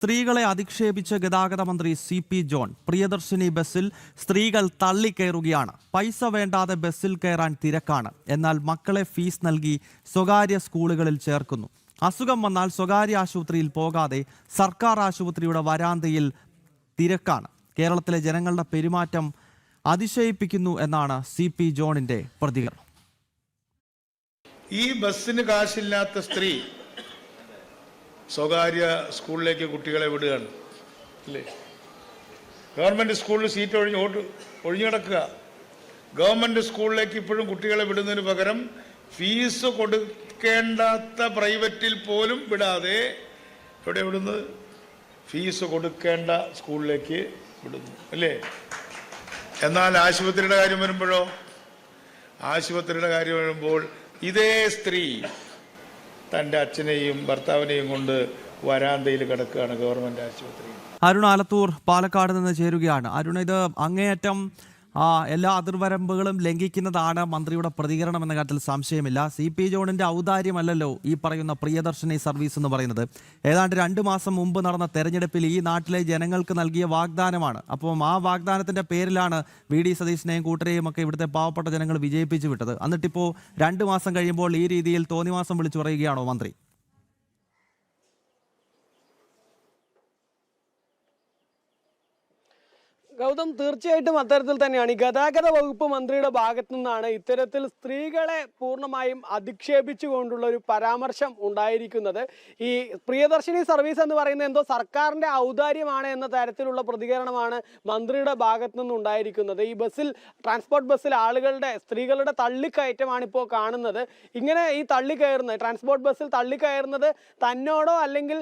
സ്ത്രീകളെ അധിക്ഷേപിച്ച് ഗതാഗത മന്ത്രി CP ജോൺ. പ്രിയദർശിനി ബസ്സിൽ സ്ത്രീകൾ തള്ളിക്കയറുകയാണ്. പൈസ വേണ്ടാതെ ബസ്സിൽ കയറാൻ തിരക്കാണ്. എന്നാൽ മക്കളെ ഫീസ് നൽകി സ്വകാര്യ സ്കൂളുകളിൽ ചേർക്കുന്നു. അസുഖം വന്നാൽ സ്വകാര്യ ആശുപത്രിയിൽ പോകാതെ സർക്കാർ ആശുപത്രിയുടെ വരാന്തയിൽ തിരക്കാണ്. കേരളത്തിലെ ജനങ്ങളുടെ പെരുമാറ്റം അതിശയിപ്പിക്കുന്നു എന്നാണ് CP ജോണിന്റെ പ്രതികരണം. ഈ ബസ്സിന് കാശില്ലാത്ത സ്ത്രീ സ്വകാര്യ സ്കൂളിലേക്ക് കുട്ടികളെ വിടുകയാണ് അല്ലേ? ഗവൺമെൻറ് സ്കൂളിൽ സീറ്റ് ഒഴിഞ്ഞു കിടക്കുക. ഗവൺമെൻറ് സ്കൂളിലേക്ക് ഇപ്പോഴും കുട്ടികളെ വിടുന്നതിന് പകരം ഫീസ് കൊടുക്കേണ്ടാത്ത പ്രൈവറ്റിൽ പോലും വിടാതെ എവിടെ വിടുന്നത്? ഫീസ് കൊടുക്കേണ്ട സ്കൂളിലേക്ക് വിടുന്നു അല്ലേ? എന്നാൽ ആശുപത്രിയുടെ കാര്യം വരുമ്പോഴോ? ആശുപത്രിയുടെ കാര്യം വരുമ്പോൾ ഇതേ സ്ത്രീ തൻ്റെ അച്ഛനെയും ഭർത്താവിനെയും കൊണ്ട് വരാന്തയിൽ കിടക്കുകയാണ് ഗവൺമെൻറ് ആശുപത്രിയിൽ. അരുൺ ആലത്തൂർ പാലക്കാട് നിന്ന് ചേരുകയാണ്. അരുൺ, ഇത് അങ്ങേയറ്റം എല്ലാ അതിർവരമ്പുകളും ലംഘിക്കുന്നതാണ് മന്ത്രിയുടെ പ്രതികരണം എന്ന കാര്യത്തിൽ സംശയമില്ല. CP ജോണിന്റെ ഔദാര്യമല്ലല്ലോ ഈ പറയുന്ന പ്രിയദർശിനി സർവീസ് എന്ന് പറയുന്നത്. ഏതാണ്ട് 2 മാസം മുമ്പ് നടന്ന തെരഞ്ഞെടുപ്പിൽ ഈ നാട്ടിലെ ജനങ്ങൾക്ക് നൽകിയ വാഗ്ദാനമാണ്. അപ്പം ആ വാഗ്ദാനത്തിന്റെ പേരിലാണ് VD സതീശനെയും കൂട്ടരെയും ഒക്കെ ഇവിടുത്തെ പാവപ്പെട്ട ജനങ്ങൾ വിജയിപ്പിച്ചു വിട്ടത്. എന്നിട്ടിപ്പോൾ 2 മാസം കഴിയുമ്പോൾ ഈ രീതിയിൽ തോന്നിവാസം വിളിച്ചു പറയുകയാണോ മന്ത്രി? ഗൗതം, തീർച്ചയായിട്ടും അത്തരത്തിൽ തന്നെയാണ്. ഈ ഗതാഗത വകുപ്പ് മന്ത്രിയുടെ ഭാഗത്തു നിന്നാണ് ഇത്തരത്തിൽ സ്ത്രീകളെ പൂർണ്ണമായും അധിക്ഷേപിച്ചുകൊണ്ടുള്ള ഒരു പരാമർശം ഉണ്ടായിരിക്കുന്നത്. ഈ പ്രിയദർശിനി സർവീസ് എന്ന് പറയുന്നത് എന്തോ സർക്കാരിന്റെ ഔദാര്യമാണ് എന്ന തരത്തിലുള്ള പ്രതികരണമാണ് മന്ത്രിയുടെ ഭാഗത്തു നിന്നുണ്ടായിരിക്കുന്നത്. ഈ ബസ്സിൽ, ട്രാൻസ്പോർട്ട് ബസ്സിൽ സ്ത്രീകളുടെ തള്ളിക്കയറ്റമാണ് ഇപ്പോൾ കാണുന്നത്. ഇങ്ങനെ ഈ തള്ളിക്കയറുന്നത്, ട്രാൻസ്പോർട്ട് ബസ്സിൽ തള്ളിക്കയറുന്നത് തന്നോടോ അല്ലെങ്കിൽ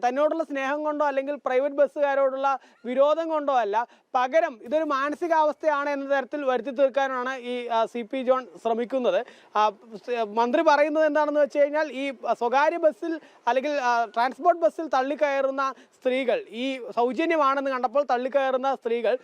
തന്നോടുള്ള സ്നേഹം കൊണ്ടോ അല്ലെങ്കിൽ പ്രൈവറ്റ് ബസ്സുകാരോടുള്ള വിരോധം കൊണ്ടോ അല്ല, പകരം ഇതൊരു മാനസികാവസ്ഥയാണ് എന്ന തരത്തിൽ വരുത്തി തീർക്കാനാണ് ഈ CP ജോൺ ശ്രമിക്കുന്നത്. മന്ത്രി പറയുന്നത് എന്താണെന്ന് വെച്ച് കഴിഞ്ഞാൽ, ഈ സ്വകാര്യ ബസ്സിൽ അല്ലെങ്കിൽ ട്രാൻസ്പോർട്ട് ബസ്സിൽ തള്ളിക്കയറുന്ന സ്ത്രീകൾ, ഈ സൗജന്യമാണെന്ന് കണ്ടപ്പോൾ തള്ളിക്കയറുന്ന സ്ത്രീകൾ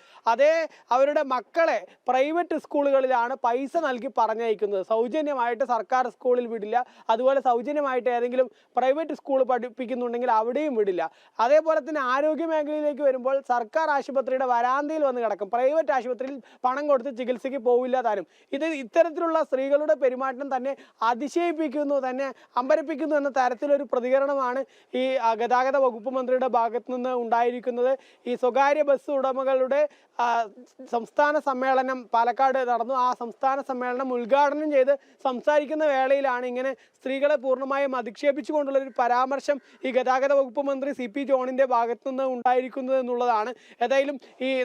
അവരുടെ മക്കളെ പ്രൈവറ്റ് സ്കൂളുകളിലാണ് പൈസ നൽകി പറഞ്ഞയക്കുന്നത്. സൗജന്യമായിട്ട് സർക്കാർ സ്കൂളിൽ വിടില്ല. അതുപോലെ സൗജന്യമായിട്ട് ഏതെങ്കിലും പ്രൈവറ്റ് സ്കൂൾ പഠിപ്പിക്കുന്നുണ്ടെങ്കിൽ അവിടെയും വിടില്ല. അതേപോലെ തന്നെ ആരോഗ്യ മേഖലയിലേക്ക് വരുമ്പോൾ സർക്കാർ ആശുപത്രിയുടെ വരാന്തയിൽ വന്ന് കിടക്കും. പ്രൈവറ്റ് ആശുപത്രിയിൽ പണം കൊടുത്ത് ചികിത്സയ്ക്ക് പോവില്ല താനും. ഇത്തരത്തിലുള്ള സ്ത്രീകളുടെ പെരുമാറ്റം തന്നെ അതിശയിപ്പിക്കുന്നു, തന്നെ അമ്പരപ്പിക്കുന്നു എന്ന തരത്തിലൊരു പ്രതികരണമാണ് ഈ ഗതാഗത വകുപ്പ് മന്ത്രിയുടെ ഭാഗത്തു നിന്ന് ഉണ്ടായിരിക്കുന്നത്. ഈ സ്വകാര്യ ബസ് ഉടമകളുടെ സംസ്ഥാന സമ്മേളനം പാലക്കാട് നടന്നു. ആ സംസ്ഥാന സമ്മേളനം ഉദ്ഘാടനം ചെയ്ത് സംസാരിക്കുന്ന വേളയിലാണ് ഇങ്ങനെ സ്ത്രീകളെ പൂർണ്ണമായും അധിക്ഷേപിച്ചുകൊണ്ടുള്ള ഒരു പരാമർശം ഈ ഗതാഗത വകുപ്പ് മന്ത്രി CP ജോണിന്റെ ഭാഗത്തു നിന്ന് ഉണ്ടായിരിക്കുന്നത് എന്നുള്ളതാണ്. ഏതായാലും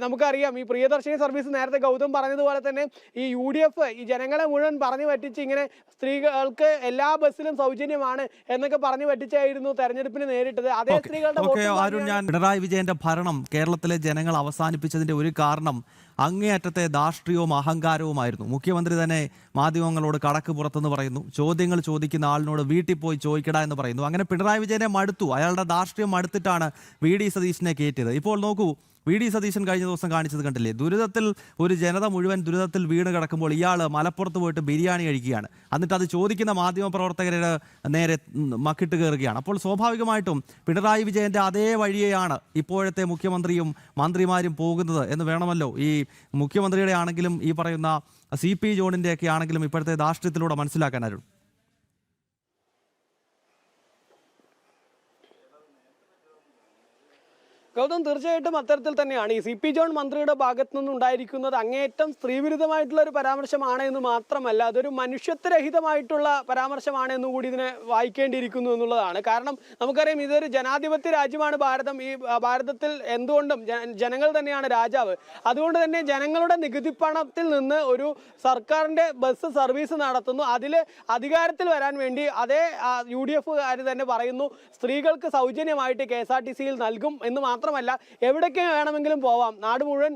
നമുക്കറിയാം, ഈ പ്രിയദർശിനി സർവീസ് നേരത്തെ ഗൗതം പറഞ്ഞതുപോലെ തന്നെ ഈ UDF ഈ ജനങ്ങളെ മുഴുവൻ പറഞ്ഞു പറ്റിച്ച് ഇങ്ങനെ സ്ത്രീകൾക്ക് എല്ലാ ബസ്സിലും സൗജന്യമാണ് എന്നൊക്കെ പറഞ്ഞു പറ്റിച്ചായിരുന്നു തെരഞ്ഞെടുപ്പിന് നേരിട്ടത്. അതേ സ്ത്രീകളുടെ പിണറായി വിജയന്റെ ഭരണം കേരളത്തിലെ ജനങ്ങൾ അവസാനിപ്പിച്ചതിന്റെ ഒരു കാരണം അങ്ങേയറ്റത്തെ ധാർഷ്ട്യവും അഹങ്കാരവുമായിരുന്നു. മുഖ്യമന്ത്രി തന്നെ മാധ്യമങ്ങളോട് കടക്ക് പുറത്തെന്ന് പറയുന്നു. ചോദ്യങ്ങൾ ചോദിക്കുന്ന ആളിനോട് വീട്ടിൽ പോയി ചോദിക്കട എന്ന് പറയുന്നു. അങ്ങനെ പിണറായി വിജയനെ മടുത്തു. അയാളുടെ ധാർഷ്ട്യം മടുത്തിട്ടാണ് VD സതീശനെ കയറ്റിയത്. ഇപ്പോൾ നോക്കൂ, VD സതീശൻ കഴിഞ്ഞ ദിവസം കാണിച്ചത് കണ്ടില്ലേ? ദുരിതത്തിൽ ഒരു ജനത മുഴുവൻ ദുരിതത്തിൽ വീണ് കിടക്കുമ്പോൾ ഇയാൾ മലപ്പുറത്ത് പോയിട്ട് ബിരിയാണി കഴിക്കുകയാണ്. എന്നിട്ട് അത് ചോദിക്കുന്ന മാധ്യമപ്രവർത്തകരുടെ നേരെ മക്കിട്ട് കയറുകയാണ്. അപ്പോൾ സ്വാഭാവികമായിട്ടും പിണറായി വിജയന്റെ അതേ വഴിയെയാണ് ഇപ്പോഴത്തെ മുഖ്യമന്ത്രിയും മന്ത്രിമാരും പോകുന്നത് എന്ന് വേണമല്ലോ ഈ മുഖ്യമന്ത്രിയുടെ ആണെങ്കിലും ഈ പറയുന്ന CP ജോണിന്റെ ഒക്കെ ആണെങ്കിലും ഇപ്പോഴത്തെ ധാർഷ്ട്യത്തിലൂടെ മനസ്സിലാക്കാനായിരുന്നു. ഗൗതം, തീർച്ചയായിട്ടും അത്തരത്തിൽ തന്നെയാണ്. ഈ CP ജോൺ മന്ത്രിയുടെ ഭാഗത്തു നിന്നുണ്ടായിരിക്കുന്നത് അങ്ങേയറ്റം സ്ത്രീവിരുദ്ധമായിട്ടുള്ള ഒരു പരാമർശമാണ് എന്ന് മാത്രമല്ല, അതൊരു മനുഷ്യത്വരഹിതമായിട്ടുള്ള പരാമർശമാണ് എന്നുകൂടി ഇതിനെ വായിക്കേണ്ടിയിരിക്കുന്നു എന്നുള്ളതാണ്. കാരണം നമുക്കറിയാം, ഇതൊരു ജനാധിപത്യ രാജ്യമാണ് ഭാരതം. ഈ ഭാരതത്തിൽ എന്തുകൊണ്ടും ജനങ്ങൾ തന്നെയാണ് രാജാവ്. അതുകൊണ്ട് തന്നെ ജനങ്ങളുടെ നികുതി പണത്തിൽ നിന്ന് ഒരു സർക്കാരിൻ്റെ ബസ് സർവീസ് നടത്തുന്നു. അതിൽ അധികാരത്തിൽ വരാൻ വേണ്ടി UDF തന്നെ പറയുന്നു സ്ത്രീകൾക്ക് സൗജന്യമായിട്ട് KSRTCയിൽ നൽകും എന്ന് മാത്രം മാത്രമല്ല എവിടേക്ക് വേണമെങ്കിലും പോവാം, നാട് മുഴുവൻ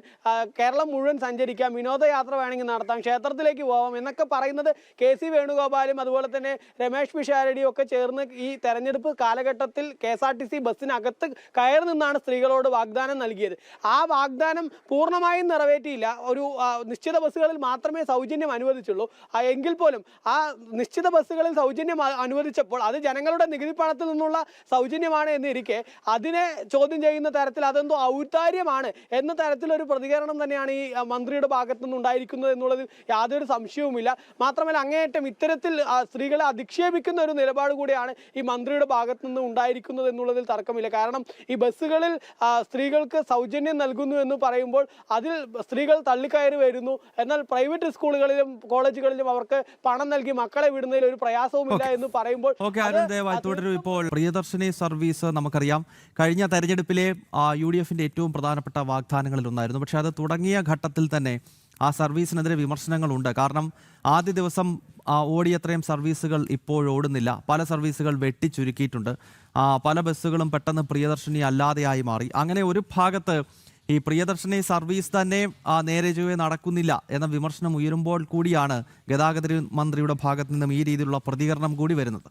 കേരളം മുഴുവൻ സഞ്ചരിക്കാം, വിനോദയാത്ര വേണമെങ്കിൽ നടത്താം, ക്ഷേത്രത്തിലേക്ക് പോവാം എന്നൊക്കെ പറയുന്നത് KC വേണുഗോപാലും അതുപോലെ തന്നെ രമേശ് പിഷാരടിയും ഒക്കെ ചേർന്ന് ഈ തെരഞ്ഞെടുപ്പ് കാലഘട്ടത്തിൽ KSRTC ബസ്സിനകത്ത് കയറി നിന്നാണ് സ്ത്രീകളോട് വാഗ്ദാനം നൽകിയത്. ആ വാഗ്ദാനം പൂർണ്ണമായും നിറവേറ്റിയില്ല. ഒരു നിശ്ചിത ബസ്സുകളിൽ മാത്രമേ സൗജന്യം അനുവദിച്ചുള്ളൂ. എങ്കിൽ പോലും ആ നിശ്ചിത ബസ്സുകളിൽ സൗജന്യം അനുവദിച്ചപ്പോൾ അത് ജനങ്ങളുടെ നികുതി പണത്തിൽ നിന്നുള്ള സൗജന്യമാണ് എന്നിരിക്കെ അതിനെ ചോദ്യം ചെയ്യുന്ന തരത്തിൽ അതെന്തോ ഔദാര്യമാണ് എന്ന തരത്തിലൊരു പ്രതികരണം തന്നെയാണ് ഈ മന്ത്രിയുടെ ഭാഗത്തു നിന്നുണ്ടായിരിക്കുന്നത് എന്നുള്ളതിൽ യാതൊരു സംശയവുമില്ല. മാത്രമല്ല അങ്ങേയറ്റം ഇത്തരത്തിൽ സ്ത്രീകളെ അധിക്ഷേപിക്കുന്ന ഒരു നിലപാട് കൂടിയാണ് ഈ മന്ത്രിയുടെ ഭാഗത്തു നിന്ന് ഉണ്ടായിരിക്കുന്നത് എന്നുള്ളതിൽ തർക്കമില്ല. കാരണം ഈ ബസ്സുകളിൽ സ്ത്രീകൾക്ക് സൗജന്യം നൽകുന്നു എന്ന് പറയുമ്പോൾ അതിൽ സ്ത്രീകൾ തള്ളിക്കയറി വരുന്നു. എന്നാൽ പ്രൈവറ്റ് സ്കൂളുകളിലും കോളേജുകളിലും അവർക്ക് പണം നൽകി മക്കളെ വിടുന്നതിൽ ഒരു പ്രയാസവുമില്ല എന്ന് പറയുമ്പോൾ ഇപ്പോൾ പ്രിയദർശിനി സർവീസ് നമുക്കറിയാം കഴിഞ്ഞ തെരഞ്ഞെടുപ്പിലെ UDFന്റെ ഏറ്റവും പ്രധാനപ്പെട്ട വാഗ്ദാനങ്ങളിൽ ഒന്നായിരുന്നു. പക്ഷെ അത് തുടങ്ങിയ ഘട്ടത്തിൽ തന്നെ ആ സർവീസിനെതിരെ വിമർശനങ്ങളുണ്ട്. കാരണം ആദ്യ ദിവസം ഓടിയത്രയും സർവീസുകൾ ഇപ്പോൾ ഓടുന്നില്ല, പല സർവീസുകൾ വെട്ടിച്ചുരുക്കിയിട്ടുണ്ട്, പല ബസ്സുകളും പെട്ടെന്ന് പ്രിയദർശിനി അല്ലാതെയായി മാറി. അങ്ങനെ ഒരു ഭാഗത്ത് ഈ പ്രിയദർശിനി സർവീസ് തന്നെ നേരെ ചൊവ്വേ നടക്കുന്നില്ല എന്ന വിമർശനം ഉയരുമ്പോൾ കൂടിയാണ് ഗതാഗത മന്ത്രിയുടെ ഭാഗത്തു നിന്നും ഈ രീതിയിലുള്ള പ്രതികരണം കൂടി വരുന്നത്.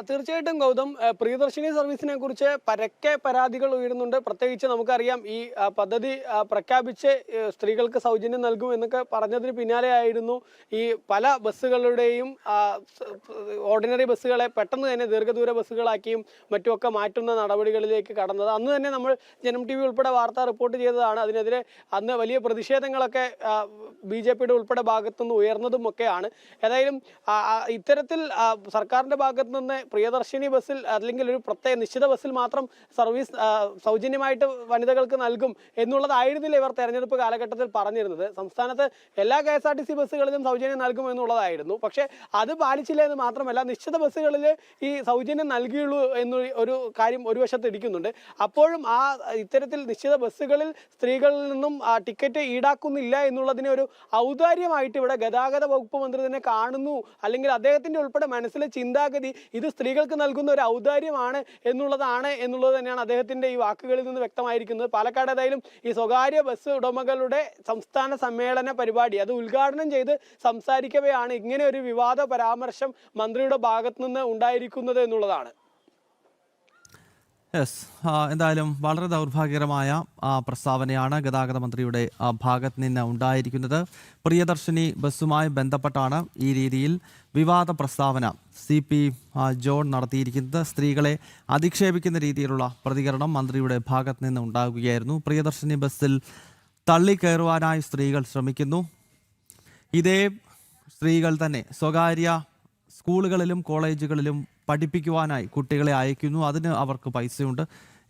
തീർച്ചയായിട്ടും ഗൗതം, പ്രിയദർശിനി സർവീസിനെ കുറിച്ച് പരക്കെ പരാതികൾ ഉയരുന്നുണ്ട്. പ്രത്യേകിച്ച് നമുക്കറിയാം ഈ പദ്ധതി പ്രഖ്യാപിച്ച് സ്ത്രീകൾക്ക് സൗജന്യം നൽകും എന്നൊക്കെ പറഞ്ഞതിന് പിന്നാലെയായിരുന്നു ഈ പല ബസ്സുകളുടെയും ഓർഡിനറി ബസ്സുകളെ പെട്ടെന്ന് തന്നെ ദീർഘദൂര ബസ്സുകളാക്കിയും മറ്റുമൊക്കെ മാറ്റുന്ന നടപടികളിലേക്ക് കടന്നത്. അന്ന് തന്നെ നമ്മൾ ജനം TV ഉൾപ്പെടെ വാർത്ത റിപ്പോർട്ട് ചെയ്തതാണ്. അതിനെതിരെ അന്ന് വലിയ പ്രതിഷേധങ്ങളൊക്കെ BJPയുടെ ഉൾപ്പെടെ ഭാഗത്തുനിന്ന് ഉയർന്നതുമൊക്കെയാണ്. ഏതായാലും ഇത്തരത്തിൽ സർക്കാരിൻ്റെ ഭാഗത്തു നിന്ന് പ്രിയദർശിനി ബസ്സിൽ അല്ലെങ്കിൽ ഒരു പ്രത്യേക നിശ്ചിത ബസ്സിൽ മാത്രം സർവീസ് സൗജന്യമായിട്ട് വനിതകൾക്ക് നൽകും എന്നുള്ളതായിരുന്നില്ല ഇവർ തെരഞ്ഞെടുപ്പ് കാലഘട്ടത്തിൽ പറഞ്ഞിരുന്നത്. സംസ്ഥാനത്ത് എല്ലാ KSRTC ബസ്സുകളിലും സൗജന്യം നൽകും എന്നുള്ളതായിരുന്നു. പക്ഷേ അത് പാലിച്ചില്ല എന്ന് മാത്രമല്ല, നിശ്ചിത ബസ്സുകളിൽ ഈ സൗജന്യം നൽകിയുള്ളൂ എന്ന ഒരു കാര്യം ഒരു വശത്ത് ഇരിക്കുന്നുണ്ട്. അപ്പോഴും ഇത്തരത്തിൽ നിശ്ചിത ബസ്സുകളിൽ സ്ത്രീകളിൽ നിന്നും ടിക്കറ്റ് ഈടാക്കുന്നില്ല എന്നുള്ളതിനെ ഒരു ഔദാര്യമായിട്ട് ഇവിടെ ഗതാഗത വകുപ്പ് മന്ത്രി തന്നെ കാണുന്നു. അല്ലെങ്കിൽ അദ്ദേഹത്തിൻ്റെ ഉൾപ്പെടെ മനസ്സിലെ ചിന്താഗതി ഇത് സ്ത്രീകൾക്ക് നൽകുന്ന ഒരു ഔദാര്യമാണ് എന്നുള്ളത് തന്നെയാണ് അദ്ദേഹത്തിന്റെ ഈ വാക്കുകളിൽ നിന്ന് വ്യക്തമായിരിക്കുന്നത്. പാലക്കാട് ഏതായാലും ഈ സ്വകാര്യ ബസ് ഉടമകളുടെ സംസ്ഥാന സമ്മേളന പരിപാടി അത് ഉദ്ഘാടനം ചെയ്ത് സംസാരിക്കവെയാണ് ഇങ്ങനെ ഒരു വിവാദ പരാമർശം മന്ത്രിയുടെ ഭാഗത്തു നിന്ന് ഉണ്ടായിരിക്കുന്നത് എന്നുള്ളതാണ്. എന്തായാലും വളരെ ദൗർഭാഗ്യകരമായ പ്രസ്താവനയാണ് ഗതാഗത മന്ത്രിയുടെ ഭാഗത്ത് നിന്ന് ഉണ്ടായിരിക്കുന്നത്. പ്രിയദർശിനി ബസ്സുമായി ബന്ധപ്പെട്ടാണ് ഈ രീതിയിൽ വിവാദ പ്രസ്താവന CP ജോൺ നടത്തിയിരിക്കുന്നത്. സ്ത്രീകളെ അധിക്ഷേപിക്കുന്ന രീതിയിലുള്ള പ്രതികരണം മന്ത്രിയുടെ ഭാഗത്ത് നിന്ന് ഉണ്ടാകുകയായിരുന്നു. പ്രിയദർശിനി ബസ്സിൽ തള്ളിക്കയറുവാനായി സ്ത്രീകൾ ശ്രമിക്കുന്നു. ഇതേ സ്ത്രീകൾ തന്നെ സ്വകാര്യ സ്കൂളുകളിലും കോളേജുകളിലും പഠിപ്പിക്കുവാനായി കുട്ടികളെ അയക്കുന്നു. അതിന് അവർക്ക് പൈസയുണ്ട്.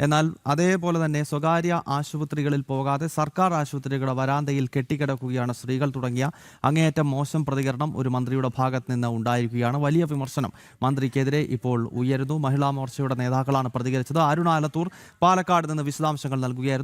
എന്നാൽ അതേപോലെ തന്നെ സ്വകാര്യ ആശുപത്രികളിൽ പോകാതെ സർക്കാർ ആശുപത്രികളുടെ വരാന്തയിൽ കെട്ടിക്കിടക്കുകയാണ് സ്ത്രീകൾ തുടങ്ങിയ അങ്ങേയറ്റം മോശം പ്രതികരണം ഒരു മന്ത്രിയുടെ ഭാഗത്ത് നിന്ന് ഉണ്ടായിരിക്കുകയാണ്. വലിയ വിമർശനം മന്ത്രിക്കെതിരെ ഇപ്പോൾ ഉയരുന്നു. മഹിളാ മോർച്ചയുടെ നേതാക്കളാണ് പ്രതികരിച്ചത്. അരുണ ആലത്തൂർ പാലക്കാട് നിന്ന് വിശദാംശങ്ങൾ നൽകുകയായിരുന്നു.